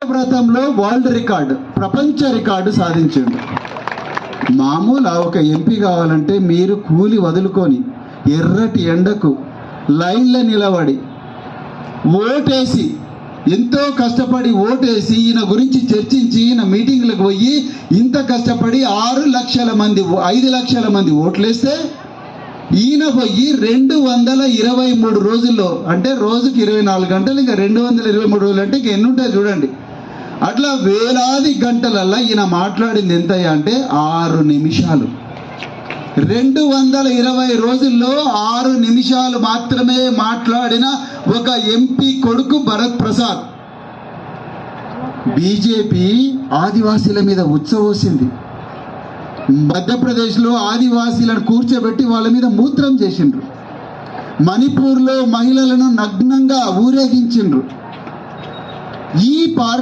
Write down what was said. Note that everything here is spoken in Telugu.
వ్రతంలో వరల్డ్ రికార్డు, ప్రపంచ రికార్డు సాధించండి. మామూలు ఒక ఎంపీ కావాలంటే మీరు కూలి వదులుకొని ఎర్రటి ఎండకు లైన్లో నిలబడి ఓటేసి, ఎంతో కష్టపడి ఓటేసి ఈయన గురించి చర్చించి ఈయన మీటింగ్లకు పోయి ఇంత కష్టపడి 6 లక్షల మంది 5 లక్షల మంది ఓట్లేస్తే ఈయన పోయి 223 రోజుల్లో, అంటే రోజుకి 24 గంటలు, ఇంకా 223 రోజులు అంటే ఇంక ఎన్ని ఉంటాయి చూడండి. అట్లా వేలాది గంటలల్లా ఈయన మాట్లాడింది ఎంత అంటే 6 నిమిషాలు. 220 రోజుల్లో 6 నిమిషాలు మాత్రమే మాట్లాడిన ఒక ఎంపీ కొడుకు భరత్ ప్రసాద్. బీజేపీ ఆదివాసీల మీద ఉచ్చబోసింది. మధ్యప్రదేశ్లో ఆదివాసీలను కూర్చోబెట్టి వాళ్ళ మీద మూత్రం చేసిండ్రు. మణిపూర్లో మహిళలను నగ్నంగా ఊరేగించిండ్రు. ఈ